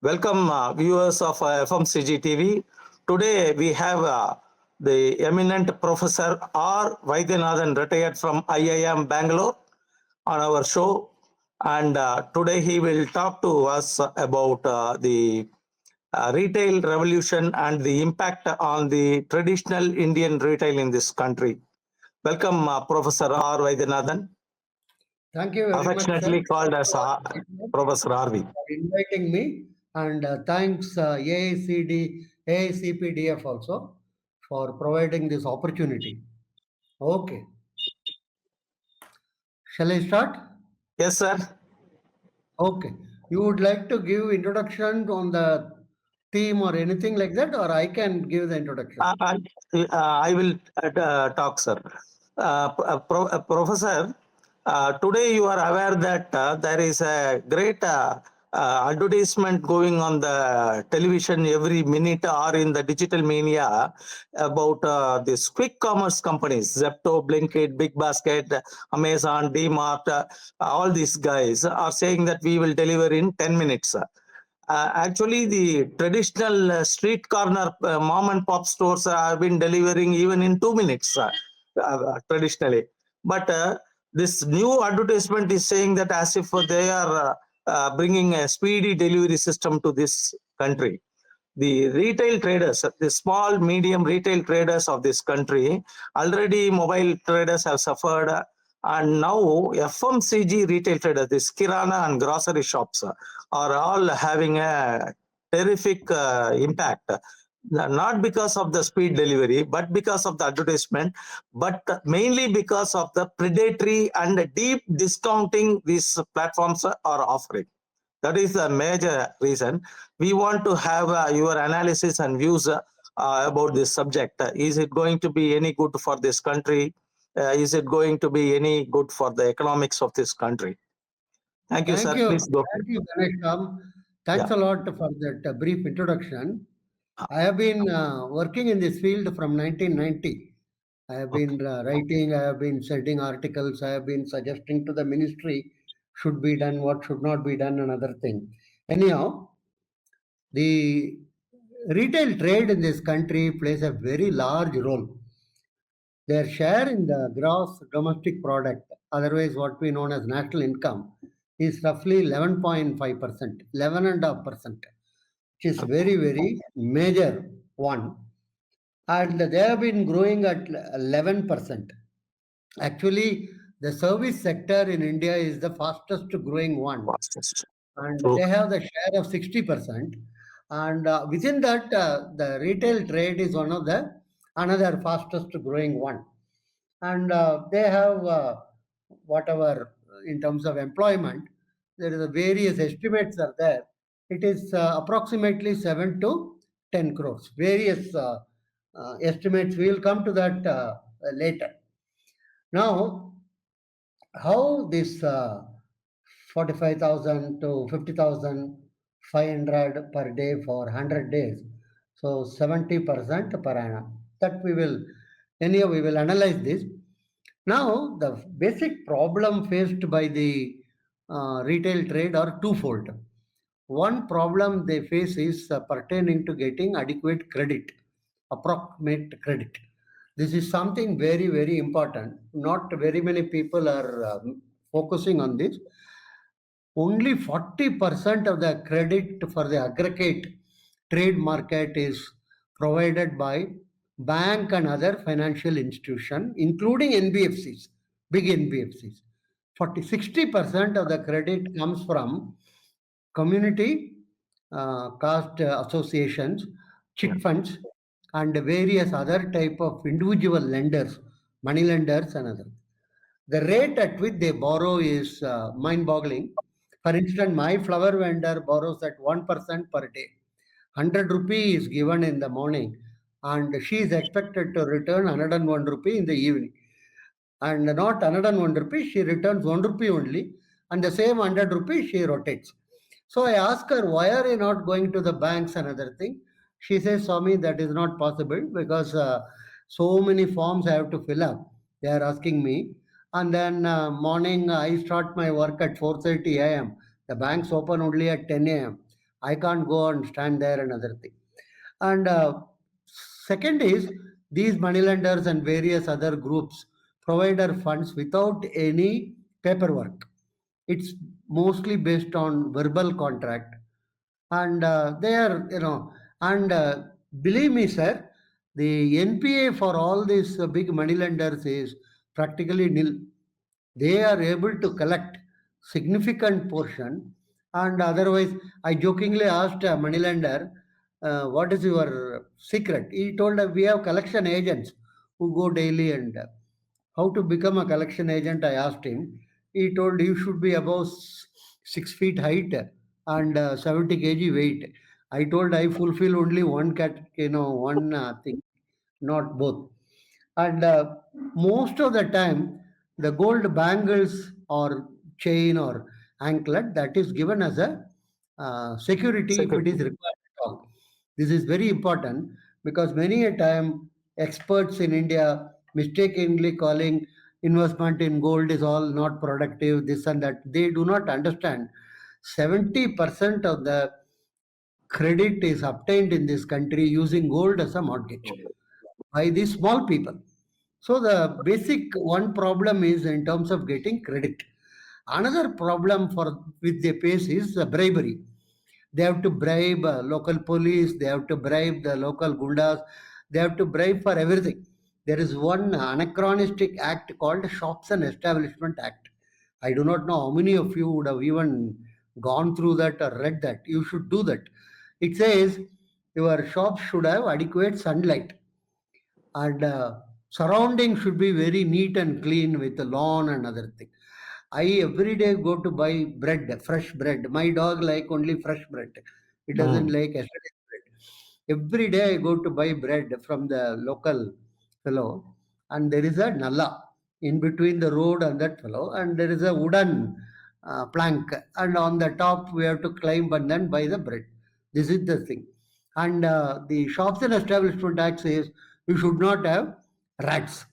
Welcome, viewers of FMCG TV. Today we have the eminent Professor R. Vaidyanathan, retired from IIM Bangalore, on our show. And today he will talk to us about the retail revolution and the impact on the traditional Indian retail in this country. Welcome, Professor R. Vaidyanathan. Thank you very affectionately much, sir. called as Professor RV. For inviting me, and thanks AICPDF also for providing this opportunity. Okay, shall I start? Yes, sir. Okay, you would like to give introduction on the theme or anything like that, or I can give the introduction? I will talk, sir. Professor, today you are aware that there is a great advertisement going on the television every minute or in the digital media about these quick commerce companies, Zepto, Blinkit, Big Basket, Amazon, DMart, all these guys are saying that we will deliver in 10 minutes. Actually, the traditional street corner mom and pop stores have been delivering even in 2 minutes traditionally. But this new advertisement is saying that as if they are bringing a speedy delivery system to this country. The retail traders, the small, medium retail traders of this country, already mobile traders have suffered. And now FMCG retail traders, this Kirana and grocery shops are all having a terrific impact. Not because of the speed delivery, but because of the advertisement, but mainly because of the predatory and deep discounting these platforms are offering. That is the major reason. We want to have your analysis and views about this subject. Is it going to be any good for this country? Is it going to be any good for the economics of this country? Thank you, sir. Please go. Thank you, Ganesh. Thanks a lot for that brief introduction. I have been working in this field from 1990. I have been writing, I have been sending articles, I have been suggesting to the ministry should be done, what should not be done, and other thing. Anyhow, the retail trade in this country plays a very large role. Their share in the gross domestic product, otherwise what we know as national income, is roughly 11.5%, 11.5%, which is very, very major one. And they have been growing at 11%. Actually, the service sector in India is the fastest growing one. And they have the share of 60%. And within that, the retail trade is one of the another fastest growing one. And they have whatever in terms of employment, there is a various estimates are there. It is approximately 7 to 10 crores. Various estimates. We will come to that later. Now, how this 45,000 to 50,500 per day for 100 days, so 70% per annum. That we will, anyhow, we will analyze this. Now, the basic problem faced by the retail trade are twofold. One problem they face is pertaining to getting adequate credit, approximate credit. This is something very, very important. Not very many people are focusing on this. Only 40% of the credit for the aggregate trade market is provided by bank and other financial institution, including NBFCs, big NBFCs. 60% of the credit comes from community caste associations, chit funds, and various other type of individual lenders, money lenders and others. The rate at which they borrow is mind-boggling. For instance, my flower vendor borrows at 1% per day. 100 rupee is given in the morning, and she is expected to return 101 rupee in the evening. And not 101 rupee, she returns 1 rupee only, and the same 100 rupees she rotates. So I ask her, why are you not going to the banks and other thing? She says, Swami, that is not possible because so many forms I have to fill up. They are asking me. And then morning, I start my work at 4:30 a.m. The banks open only at 10 a.m. I can't go and stand there and other thing. And second is these moneylenders and various other groups provider funds without any paperwork. It's mostly based on verbal contract, and they are, and believe me, sir, the NPA for all these big moneylenders is practically nil. They are able to collect significant portion, and otherwise, I jokingly asked a moneylender, what is your secret? He told we have collection agents who go daily. And how to become a collection agent, I asked him. He told you should be above 6 feet height and 70 kg weight. I told I fulfill only one one thing, not both. And most of the time, the gold bangles or chain or anklet, that is given as a security if it is Second. required at all. This is very important because many a time experts in India mistakenly calling investment in gold is all not productive, this and that. They do not understand 70% of the credit is obtained in this country using gold as a mortgage by these small people. So the basic one problem is in terms of getting credit. Another problem for which they face is bribery. They have to bribe local police, they have to bribe the local gundas, they have to bribe for everything. There is one anachronistic act called Shops and Establishment Act. I do not know how many of you would have even gone through that or read that. You should do that. It says your shop should have adequate sunlight, and surrounding should be very neat and clean with the lawn and other thing. I every day go to buy bread, fresh bread. My dog like only fresh bread. It doesn't Mm. like yesterday's bread. Every day I go to buy bread from the local fellow, and there is a nalla in between the road and that fellow, and there is a wooden plank, and on the top we have to climb and then buy the bread. This is the thing. And the Shops and Establishment Act says you should not have rats,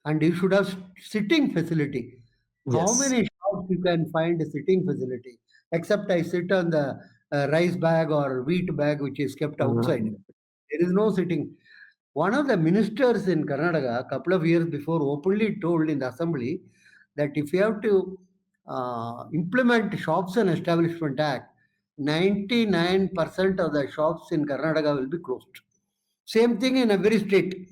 and you should have sitting facility. How Yes. many shops you can find a sitting facility? Except I sit on the rice bag or wheat bag which is kept outside. Mm. There is no sitting. One of the ministers in Karnataka, a couple of years before, openly told in the assembly that if you have to implement Shops and Establishment Act, 99% of the shops in Karnataka will be closed. Same thing in every state.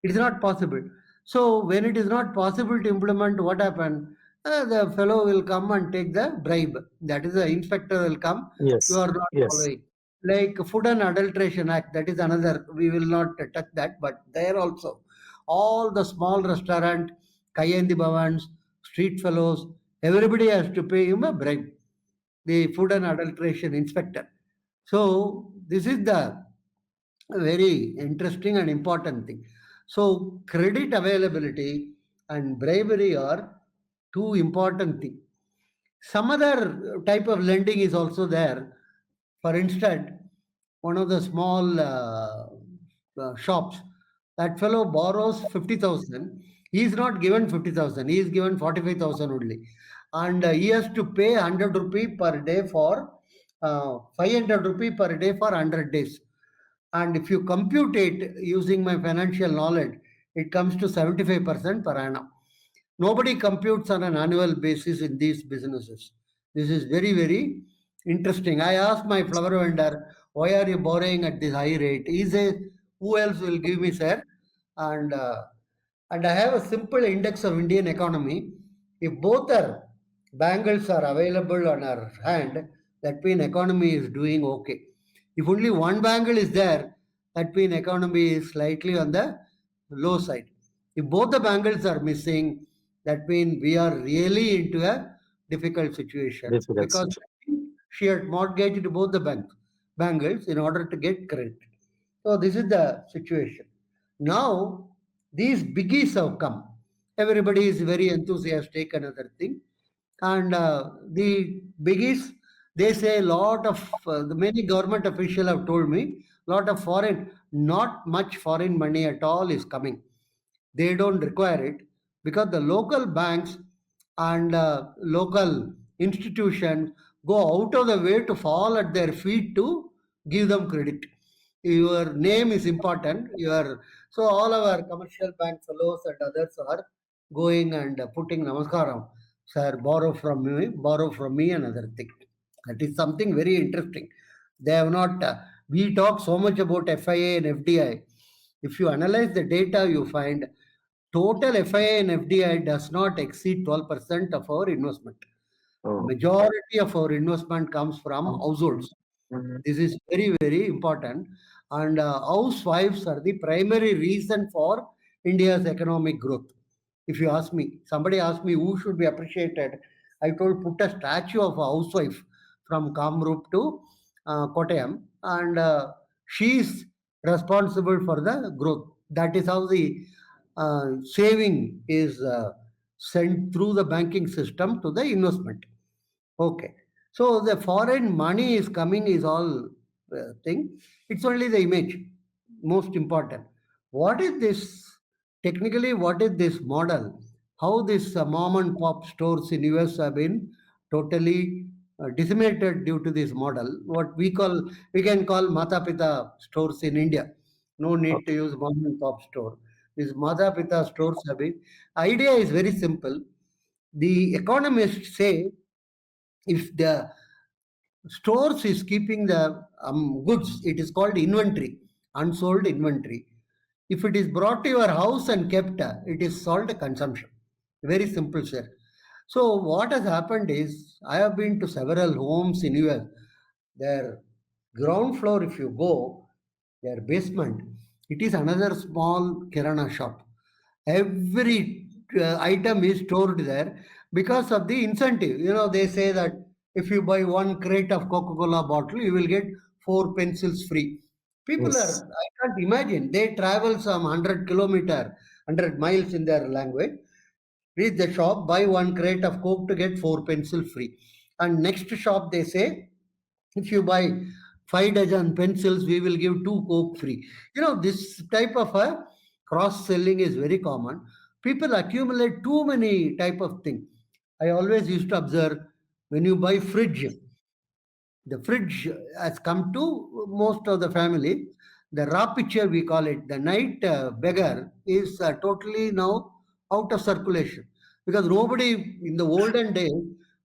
It is not possible. So when it is not possible to implement, what happened? The fellow will come and take the bribe. That is, the inspector will come. You Yes. are not Yes. following. Like Food and Adulteration Act, that is another. We will not touch that. But there also, all the small restaurant, Kayandi Bhavans, street fellows, everybody has to pay him a bribe. The Food and Adulteration Inspector. So this is the very interesting and important thing. So credit availability and bribery are two important things. Some other type of lending is also there. For instance, one of the small shops, that fellow borrows 50,000. He is not given 50,000. He is given 45,000 only, and he has to pay 100 rupee per day for 500 rupee per day for 100 days. And if you compute it using my financial knowledge, it comes to 75% per annum. Nobody computes on an annual basis in these businesses. This is very, very interesting. I asked my flower vendor, why are you borrowing at this high rate? He says, who else will give me, sir? And and I have a simple index of Indian economy. If both our bangles are available on our hand, that means economy is doing okay. If only one bangle is there, that means economy is slightly on the low side. If both the bangles are missing, that means we are really into a difficult situation Difficult because situation. she had mortgaged both the bangles in order to get credit. So this is the situation. Now these biggies have come. Everybody is very enthusiastic and other thing. And the biggies, they say a lot of the many government officials have told me lot of foreign, not much foreign money at all is coming. They don't require it because the local banks and local institutions go out of the way to fall at their feet to give them credit. Your name is important. So all our commercial bank fellows and others are going and putting namaskaram, sir, borrow from me, another thing. That is something very interesting. They have not. We talk so much about FIA and FDI. If you analyze the data, you find total FIA and FDI does not exceed 12% of our investment. Oh. Majority of our investment comes from households. Mhm. This is very, very important. And housewives are the primary reason for India's economic growth. If you ask me, somebody asked me who should be appreciated, I told put a statue of a housewife from Kamrup to Kottayam, and she is responsible for the growth. That is how the saving is sent through the banking system to the investment. Okay. So the foreign money is coming is all thing. It's only the image, most important. What is this? Technically, what is this model? How this mom and pop stores in US have been totally decimated due to this model. What we can call Mata Pita stores in India. No need to Okay. use mom and pop store. These Mata Pita stores have been. Idea is very simple. The economists say if the stores is keeping the goods, it is called inventory, unsold inventory. If it is brought to your house and kept, it is sold consumption. Very simple, sir. So what has happened is I have been to several homes in US. Their ground floor, if you go, their basement, it is another small Kirana shop. Every item is stored there because of the incentive. They say that if you buy one crate of Coca-Cola bottle, you will get four pencils free. People Yes. are, I can't imagine, they travel some 100 miles in their language, reach the shop, buy one crate of Coke to get four pencil free. And next shop, they say, if you buy 5 dozen pencils, we will give two Coke free. This type of a cross selling is very common. People accumulate too many type of thing. I always used to observe when you buy fridge, the fridge has come to most of the family. The rapiche, we call it, the night beggar, is totally now out of circulation because nobody in the olden days,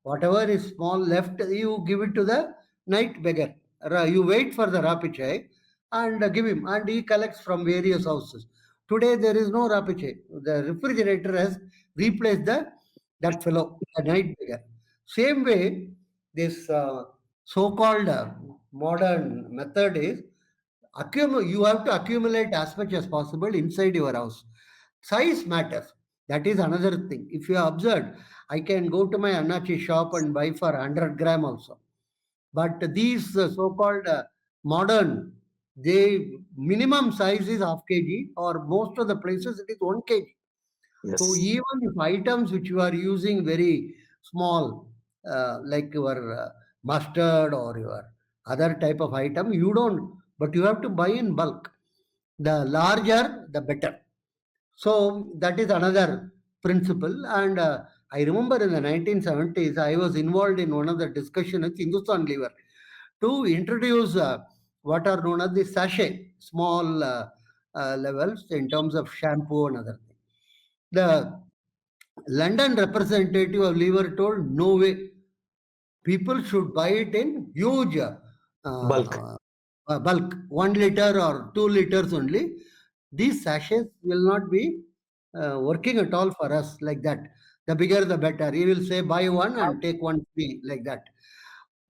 whatever is small left, you give it to the night beggar. You wait for the rapiche and give him, and he collects from various houses. Today there is no rapiche. The refrigerator has replaced that fellow, the night beggar. Same way, this. So-called modern method is you have to accumulate as much as possible inside your house. Size matters. That is another thing. If you observe, I can go to my Annachi shop and buy for 100 gram also. But these so-called modern, they minimum size is half kg, or most of the places it is 1 kg. So Yes. even if items which you are using very small, like your mustard or your other type of item, you don't, but you have to buy in bulk. The larger, the better. So that is another principle. And I remember in the 1970s, I was involved in one of the discussion with Hindustan Lever to introduce what are known as the sachet, small levels in terms of shampoo and other things. The London representative of Lever told no way. People should buy it in huge Bulk. bulk, 1 liter or 2 liters only. These sachets will not be working at all for us like that. The bigger the better. He will say buy one and take one free like that.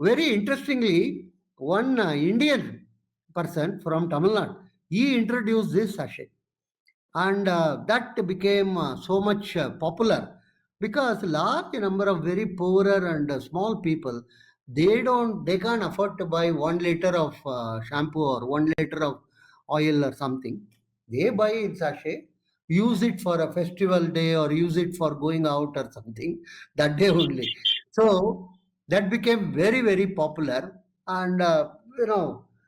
Very interestingly, one Indian person from Tamil Nadu, he introduced this sachet, and that became so much popular because large number of very poorer and small people, they can't afford to buy 1 liter of shampoo or 1 liter of oil or something. They buy in sachet, use it for a festival day or use it for going out or something, that day only. So that became very, very popular. And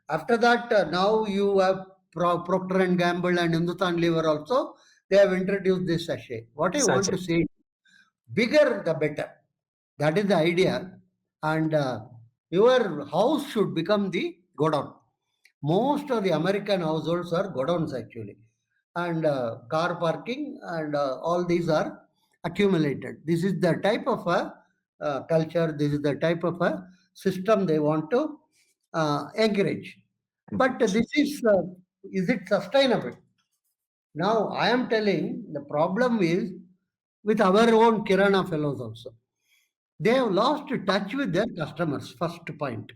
after that, now you have Procter and Gamble and Hindustan Lever also, they have introduced this sachet. What I want to Sachet. say, bigger the better. That is the idea. And your house should become the godown. Most of the American households are godowns actually, and car parking and all these are accumulated. This is the type of a culture. This is the type of a system they want to encourage. But is it sustainable? Now I am telling the problem is with our own Kirana fellows also. They have lost touch with their customers. First point.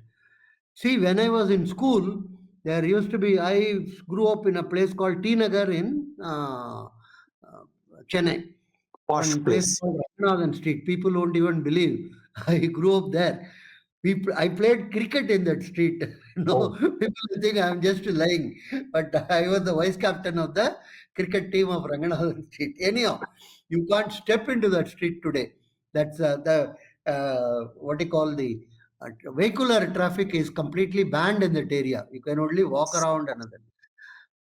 See, when I was in school, there used to be, I grew up in a place called T Nagar in Chennai, Posh one place place. called Ranganathan Street. People won't even believe. I grew up there. I played cricket in that street. No, Oh, people think I'm just lying, but I was the vice captain of the cricket team of Ranganathan Street. Anyhow, you can't step into that street today. That's the what you call the vehicular traffic is completely banned in that area. You can only walk around another.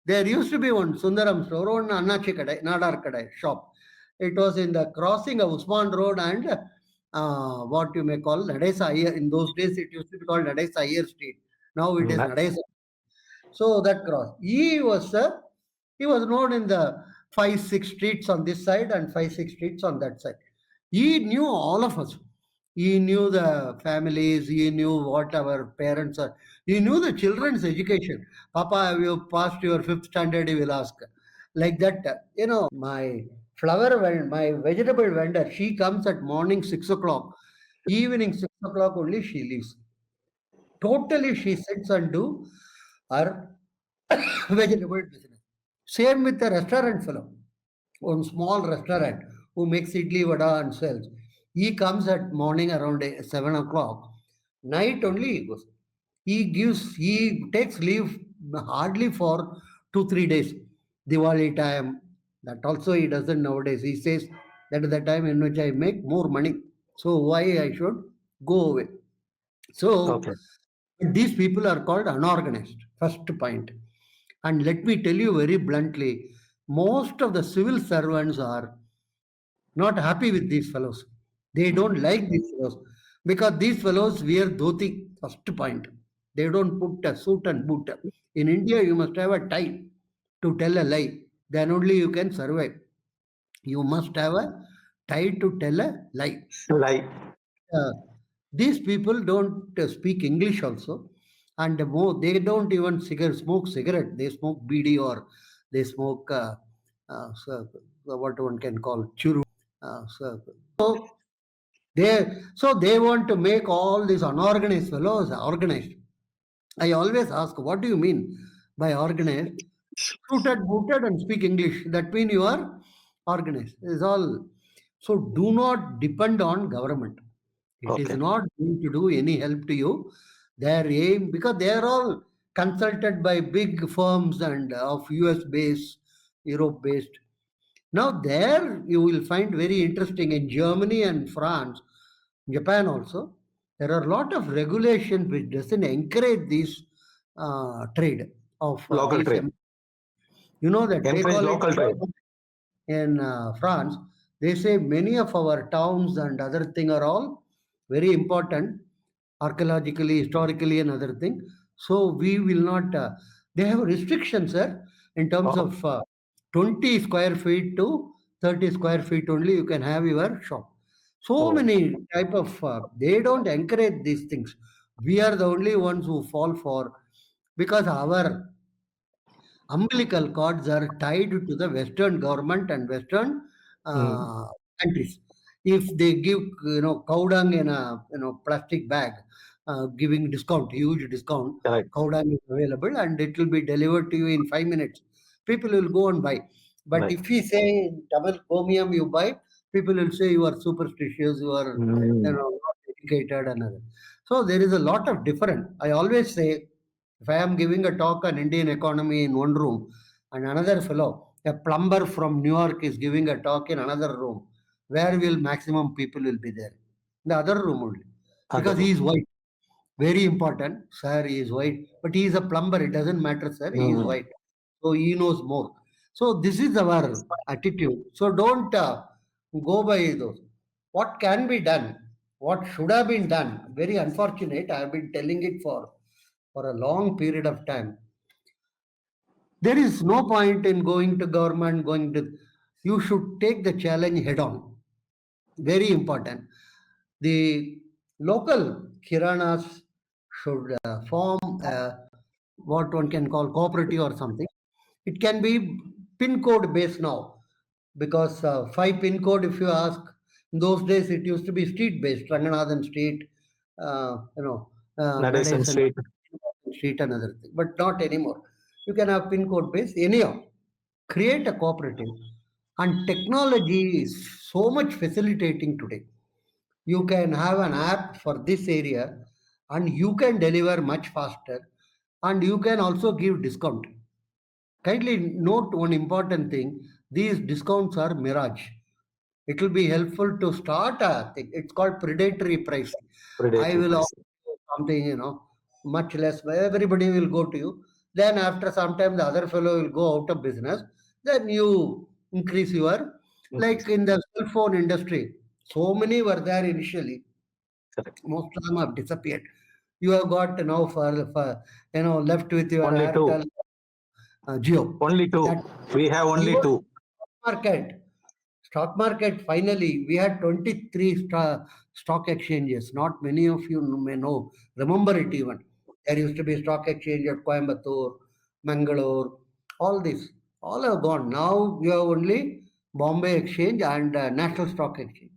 There used to be one Sundaram store, one Annachi Kadai, Nadar Kadai shop. It was in the crossing of Usman Road and what you may call Nadesa Iyer. In those days, it used to be called Nadesa Iyer Street. Now it is na- Nadesa. So that cross. He was known in the 5, 6 streets on this side and 5, 6 streets on that side. He knew all of us. He knew the families. He knew what our parents are. He knew the children's education. Papa, have you passed your fifth standard? He will ask. Like that, my my vegetable vendor, she comes at morning 6 o'clock. Evening 6 o'clock only she leaves. Totally she sits and do her vegetable business. Same with the restaurant fellow, one small restaurant who makes idli vada and sells. He comes at morning around 7 o'clock. Night only he goes. He takes leave hardly for 2, 3 days. Diwali time, that also he doesn't nowadays. He says that is the time in which I make more money. So why I should go away? So okay. these people are called unorganized. First point. And let me tell you very bluntly, most of the civil servants are not happy with these fellows. They don't like these fellows because these fellows wear dhoti. First point. They don't put a suit and boot. In India, you must have a tie to tell a lie. Then only you can survive. You must have a tie to tell a lie. Like, Uh, these people don't speak English also, and more they don't even smoke cigarette. They smoke BD or they smoke what one can call churu. So they want to make all these unorganized fellows organized. I always ask, what do you mean by organized? Suited, booted, and speak English. That means you are organized. Is all. So do not depend on government. It is okay. not going to do any help to you. Their aim, because they are all consulted by big firms and of US based, Europe based. Now there you will find very interesting in Germany and France, Japan also. There are a lot of regulations which doesn't encourage this trade of Local these. trade. You know that they Encourage call it local trade. in France. They say many of our towns and other thing are all very important archaeologically, historically, and other thing. So we will not. They have restrictions, sir, in terms Oh, of 20 square feet to 30 square feet only. You can have your shop. So oh. many type of. They don't encourage these things. We are the only ones who fall for because our umbilical cords are tied to the Western government and Western Mm, uh, countries. If they give cow dung in a plastic bag, giving discount, huge discount, right, cow dung is available and it will be delivered to you in 5 minutes. People will go and buy. But right. if we say in Tamil Comium you buy, people will say you are superstitious, you are Mm, not educated and other. So there is a lot of different. I always say if I am giving a talk on Indian economy in one room, and another fellow, a plumber from New York, is giving a talk in another room, where will maximum people will be there? The other room only, other because he room. is white. Very important, sir. He is white, but he is a plumber. It doesn't matter, sir. He is Mm, white, so he knows more. So this is our attitude. So don't go by those. What can be done? what should have been done, very unfortunate. I have been telling it for a long period of time. There is no point in going to government, going to, you should take the challenge head on. Very important. The local Kiranas should form what one can call cooperative or something. It can be pin code based now because five pin code, if you ask, in those days it used to be street based, Ranganathan Street, Nadesan Nadesan Street. Street, another thing, but not anymore. You can have pin code based anyhow. Create a cooperative, and technology is so much facilitating today. You can have an app for this area, and you can deliver much faster, and you can also give discount. Kindly note one important thing: these discounts are mirage. It will be helpful to start a thing. It's called predatory pricing. I Predatory will offer pricing. you something, much less. Everybody will go to you. Then after some time, the other fellow will go out of business. Then you increase your, like Increase. in the cell phone industry. So many were there initially. Correct. Most of them have disappeared. You have got now for left with your Only two. Airtel, Geo. Only two. That We have only even two. market. Stock market, finally, we had 23 stock exchanges. Not many of you may know, remember it even. There used to be stock exchange at Coimbatore, Mangalore, all this. All have gone. Now we have only Bombay Exchange and National Stock Exchange.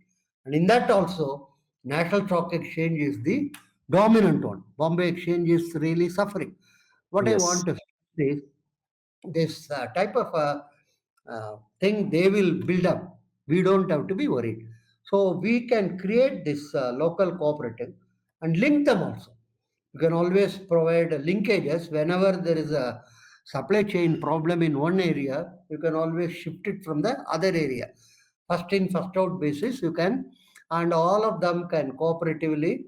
And in that also, National Stock Exchange is the dominant one. Bombay Exchange is really suffering. What I Yes. want to say is this type of thing they will build up. We don't have to be worried. So we can create this local cooperative and link them also. You can always provide linkages whenever there is a supply chain problem in one area. You can always shift it from the other area. First in, first out basis you can, and all of them can cooperatively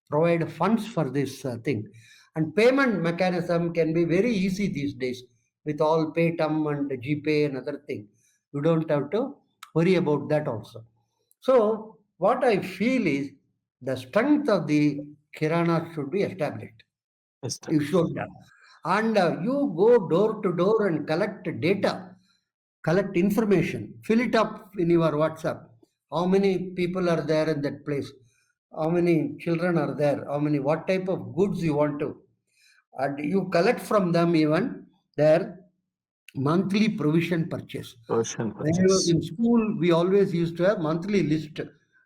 provide funds for this thing. And payment mechanism can be very easy these days with all Paytm and GPay and other thing. You don't have to worry about that also. So what I feel is the strength of the Kirana should be established. You Established. should. And you go door to door and collect data, collect information, fill it up in your WhatsApp. How many people are there in that place? How many children are there? How many, what type of goods you want to? And you collect from them even their monthly provision purchase. Ocean When I was purchase. in school, we always used to have monthly list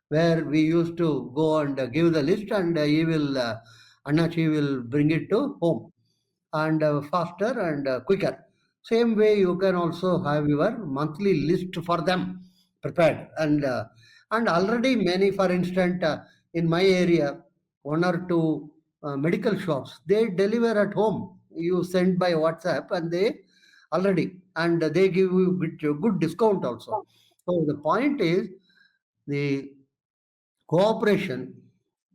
where we used to go and give the list, and he will, Annachi will bring it to home, and faster and quicker. Same way, you can also have your monthly list for them prepared, and already many, for instance, in my area, one or two medical shops, they deliver at home. You send by WhatsApp, and they already, and they give you good discount also. So the point is the cooperation,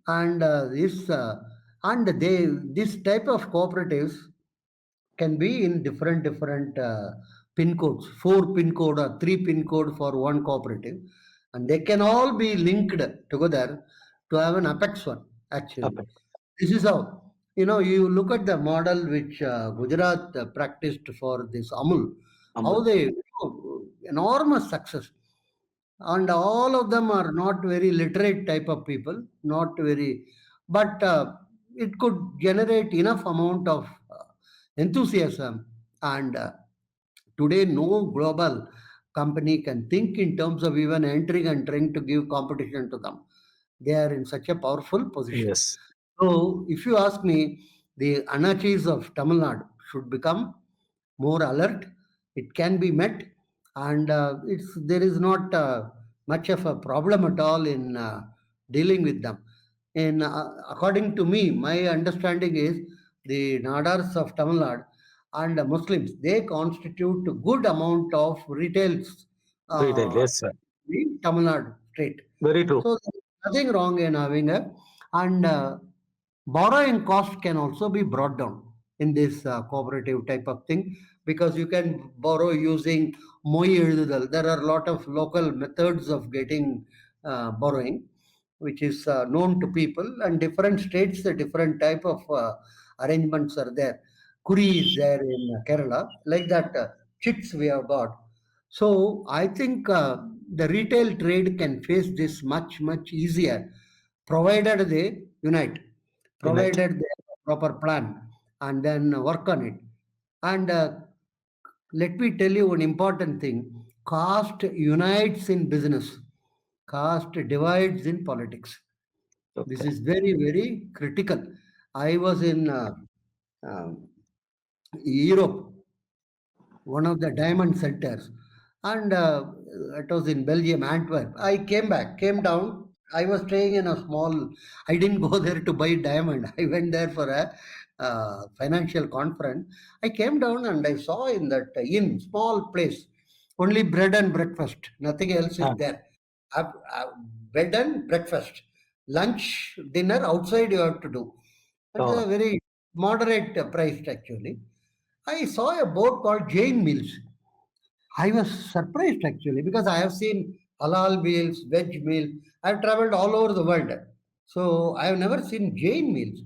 and this type of cooperatives can be in different pin codes, four pin code or three pin code for one cooperative, and they can all be linked together to have an apex one. Actually, Okay. this is how, you look at the model which Gujarat practiced for this Amul, how Amul. they, enormous success, and all of them are not very literate type of people, not very, but it could generate enough amount of enthusiasm. And today no global company can think in terms of even entering and trying to give competition to them. They are in such a powerful position. Yes. So if you ask me, the anarchies of Tamil Nadu should become more alert. It can be met, and there is not much of a problem at all in dealing with them. And according to me, my understanding is the Nadars of Tamil Nadu and Muslims, they constitute a good amount of retails Retail. uh, Yes, sir. in Tamil Nadu state. Very true. So there's nothing wrong in having a, and borrowing cost can also be brought down in this cooperative type of thing, because you can borrow using Moi Ezhudal. There are a lot of local methods of getting borrowing. which is known to people, and different states, the different type of arrangements are there. Kuri is there in Kerala, like that. Chits we have got. So I think the retail trade can face this much easier, provided they unite, Unite. provided they have a proper plan, and then work on it. And let me tell you one important thing: caste unites in business, caste divides in politics. This Okay. is very critical. I was in um, Europe, one of the diamond centers, and it was in Belgium, Antwerp. I came back, came down. I was staying in a small. I didn't go there to buy diamond. I went there for a financial conference. I came down and I saw in that inn, small place, only bread and breakfast. Nothing else is Ah, there. Uh, uh, Bed and breakfast. Lunch, dinner outside you have to do. It is a oh, very moderate price actually. I saw a board called Jain Meals. I was surprised actually because I have seen halal meals, veg meal. I've traveled all over the world. So I have never seen Jain meals.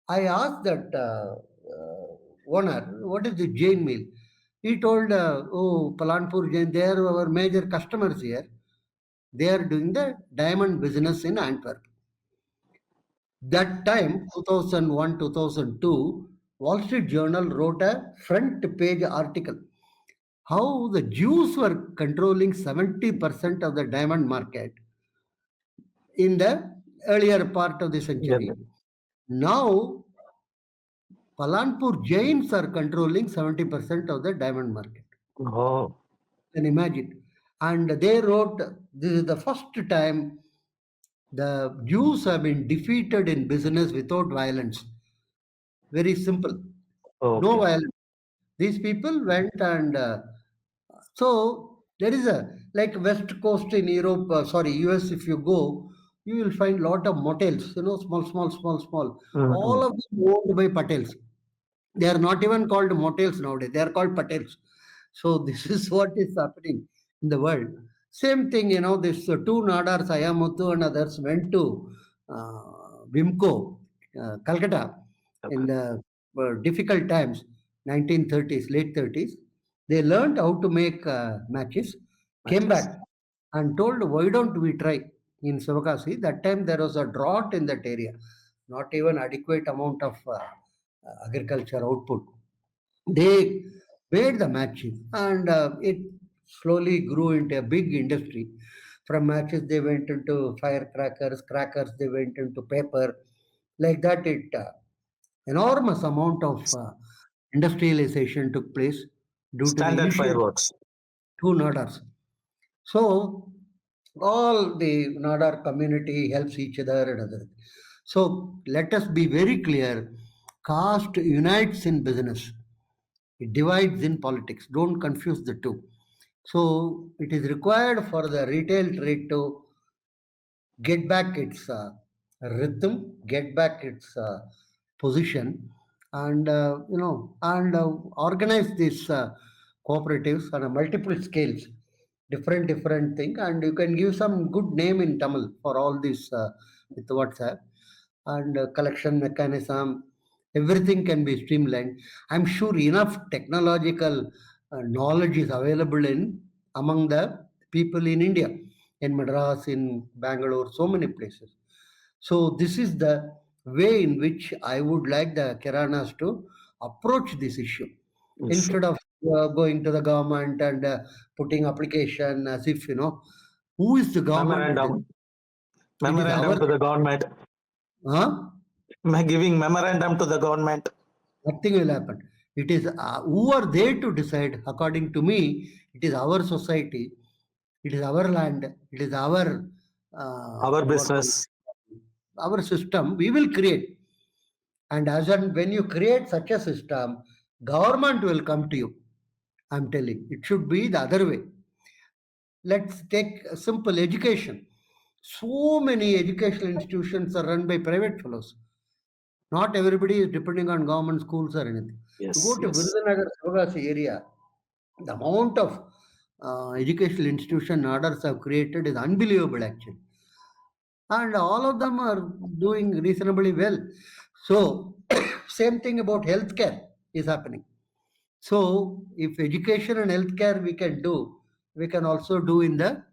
I asked that owner, what is the Jain meal? He told, oh, Palanpur Jain, they are our major customers here. They are doing the diamond business in Antwerp. That time, 2001, 2002, Wall Street Journal wrote a front page article how the Jews were controlling 70% of the diamond market in the earlier part of the yeah. century. Now, Palanpur Jains are controlling 70% of the diamond market. Oh, Can imagine. And they wrote, this is the first time the Jews have been defeated in business without violence. Very simple. No okay. violence. These people went and so there is a like West Coast in Europe, sorry, US. If you go, you will find lot of motels. You know, small. All Mhm. of them owned by Patels. They are not even called motels nowadays. They are called Patels. So this is what is happening in the world. Same thing, you know, this two Nadars, Ayamuthu and others went to Vimco, Calcutta, in Okay. the difficult times, 1930s, late 30s. They learned how to make matches, came Matches. back and told, why don't we try in Sivakasi? That time there was a drought in that area, not even adequate amount of agriculture output. They made the matches and it slowly grew into a big industry. From matches, they went into firecrackers, crackers, they went into paper. Like that, it enormous amount of industrialization took place due to the Standard initial fireworks. two Nadars. So all the Nadar community helps each other and other. So let us be very clear. Caste unites in business. It divides in politics. Don't confuse the two. So it is required for the retail trade to get back its rhythm, get back its position, and organize these cooperatives on a multiple scales, different thing, and you can give some good name in Tamil for all this with WhatsApp and collection mechanism. Everything can be streamlined. I'm sure enough technological knowledge is available in among the people in India, in Madras, in Bangalore, so many places. So this is the way in which I would like the Kiranas to approach this issue Issue. instead of going to the government and putting application as if who is the government? Memorandum. It is our Memorandum to the government. huh? Giving memorandum to the government. Nothing will happen. It is who are they to decide? According to me, it is our society, it is our land, it is our Our what call business. our system. We will create, and as and when you create such a system, government will come to you. I'm telling. It should be the other way. Let's take a simple education. So many educational institutions are run by private fellows. Not everybody is depending on government schools or anything. You go Yes, to yes. Virudhunagar, Sivagasi area, the amount of educational institution orders have created is unbelievable actually. and all of them are doing reasonably well. So same thing about healthcare is happening. So if education and healthcare we can do, we can also do in the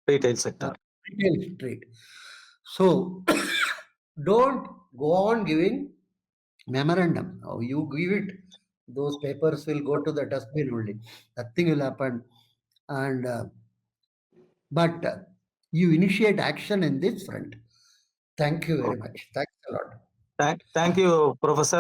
Retail sector. retail street. So don't go on giving memorandum. Oh, you give it, those papers will go to the dustbin only. Nothing will happen. And but you initiate action in this front. Thank you very Okay. much. Thanks a lot. Thank you, Professor.